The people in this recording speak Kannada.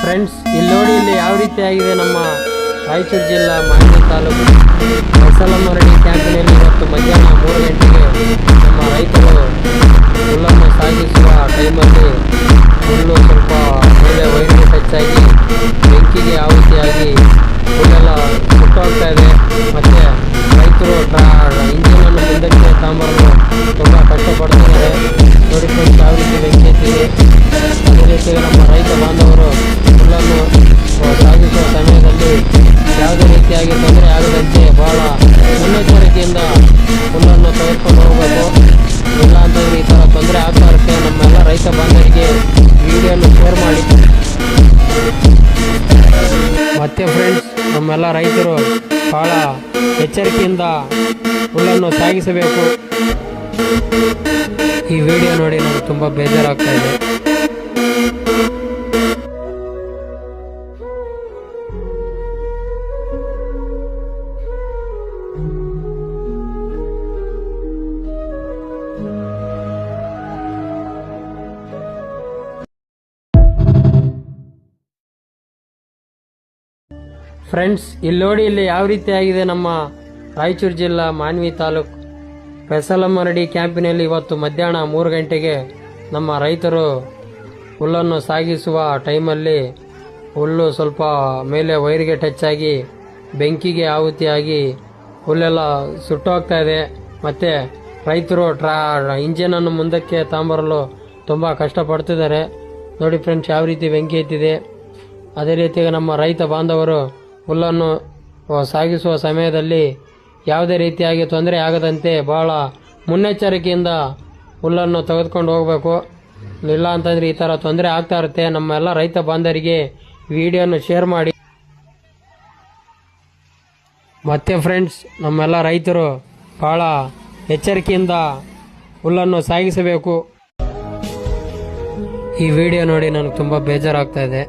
ಫ್ರೆಂಡ್ಸ್, ಇಲ್ಲಿ ನೋಡಿ, ಇಲ್ಲಿ ಯಾವ ರೀತಿಯಾಗಿದೆ ನಮ್ಮ ರಾಯಚೂರು ಜಿಲ್ಲಾ ಮಾನ್ವಿ ತಾಲೂಕು ಹೊಸಲಮರಡಿ ಕ್ಯಾಂಪಿನಲ್ಲಿ ಇವತ್ತು ಮಧ್ಯಾಹ್ನ 3 ಗಂಟೆಗೆ ನಮ್ಮ ರೈತರು ಹುಲ್ಲನ್ನು ಸಾಗಿಸುವ ಟೈಮಲ್ಲಿ ಹುಲ್ಲು ಸ್ವಲ್ಪ ಮೇಲೆ ವೈರಿಗೆ ಟಚ್ ಆಗಿ ಬೆಂಕಿಗೆ ಆಹುತಿಯಾಗಿ ಹುಲ್ಲೆಲ್ಲ ಸುಟ್ಟೋಗ್ತಾ ಇದೆ. ಮತ್ತು ರೈತರು ಇಂಜಿನನ್ನು ಮುಂದಕ್ಕೆ ತಗೊಂಬರಲು ತುಂಬ ಕಷ್ಟಪಡ್ತಿದ್ದಾರೆ. ನೋಡಿ ಫ್ರೆಂಡ್ಸ್, ಯಾವ ರೀತಿ ಬೆಂಕಿ ಎತ್ತಿದೆ. ಅದೇ ರೀತಿ ನಮ್ಮ ರೈತ ಬಾಂಧವರು ಹುಲ್ಲನ್ನು ಸಾಗಿಸುವ ಸಮಯದಲ್ಲಿ ಯಾವುದೇ ರೀತಿಯಾಗಿ ತೊಂದರೆ ಆಗದಂತೆ ಬಹಳ ಮುನ್ನೆಚ್ಚರಿಕೆಯಿಂದ ಹುಲ್ಲನ್ನು ತೆಗೆದುಕೊಂಡು ಹೋಗಬೇಕು. ಇಲ್ಲ ಅಂತಂದರೆ ಈ ಥರ ತೊಂದರೆ ಆಗ್ತಾ ಇರುತ್ತೆ. ನಮ್ಮೆಲ್ಲ ರೈತ ಬಾಂಧವರಿಗೆ ವಿಡಿಯೋನು ಶೇರ್ ಮಾಡಿ. ಮತ್ತೆ ಫ್ರೆಂಡ್ಸ್, ನಮ್ಮೆಲ್ಲ ರೈತರು ಬಹಳ ಎಚ್ಚರಿಕೆಯಿಂದ ಹುಲ್ಲನ್ನು ಸಾಗಿಸಬೇಕು. ಈ ವಿಡಿಯೋ ನೋಡಿ ನನಗೆ ತುಂಬ ಬೇಜಾರಾಗ್ತಾ ಇದೆ. ಫ್ರೆಂಡ್ಸ್, ಇಲ್ಲಿ ನೋಡಿ, ಇಲ್ಲಿ ಯಾವ ರೀತಿಯಾಗಿದೆ ನಮ್ಮ ರಾಯಚೂರು ಜಿಲ್ಲಾ ಮಾನ್ವಿ ತಾಲೂಕು ಹೊಸಲಮರಡಿ ಕ್ಯಾಂಪಿನಲ್ಲಿ ಇವತ್ತು ಮಧ್ಯಾಹ್ನ 3 ಗಂಟೆಗೆ ನಮ್ಮ ರೈತರು ಹುಲ್ಲನ್ನು ಸಾಗಿಸುವ ಟೈಮಲ್ಲಿ ಹುಲ್ಲು ಸ್ವಲ್ಪ ಮೇಲೆ ವೈರಿಗೆ ಟಚ್ ಆಗಿ ಬೆಂಕಿಗೆ ಆಹುತಿಯಾಗಿ ಹುಲ್ಲೆಲ್ಲ ಸುಟ್ಟೋಗ್ತಾ ಇದೆ. ಮತ್ತು ರೈತರು ಇಂಜಿನನ್ನು ಮುಂದಕ್ಕೆ ತಗೊಂಬರಲು ತುಂಬ ಕಷ್ಟಪಡ್ತಿದ್ದಾರೆ. ನೋಡಿ ಫ್ರೆಂಡ್ಸ್, ಯಾವ ರೀತಿ ಬೆಂಕಿ ಎತ್ತಿದೆ. ಅದೇ ರೀತಿ ನಮ್ಮ ರೈತ ಬಾಂಧವರು ಹುಲ್ಲನ್ನು ಸಾಗಿಸುವ ಸಮಯದಲ್ಲಿ ಯಾವುದೇ ರೀತಿಯಾಗಿ ತೊಂದರೆ ಆಗದಂತೆ ಬಹಳ ಮುನ್ನೆಚ್ಚರಿಕೆಯಿಂದ ಹುಲ್ಲನ್ನು ತೆಗೆದುಕೊಂಡು ಹೋಗಬೇಕು. ಇಲ್ಲ ಅಂತಂದರೆ ಈ ಥರ ತೊಂದರೆ ಆಗ್ತಾ ಇರುತ್ತೆ. ನಮ್ಮೆಲ್ಲ ರೈತ ಬಾಂಧವರಿಗೆ ವಿಡಿಯೋನು ಶೇರ್ ಮಾಡಿ. ಮತ್ತೆ ಫ್ರೆಂಡ್ಸ್, ನಮ್ಮೆಲ್ಲ ರೈತರು ಬಹಳ ಎಚ್ಚರಿಕೆಯಿಂದ ಹುಲ್ಲನ್ನು ಸಾಗಿಸಬೇಕು. ಈ ವಿಡಿಯೋ ನೋಡಿ ನನಗೆ ತುಂಬ ಬೇಜಾರಾಗ್ತಾ ಇದೆ.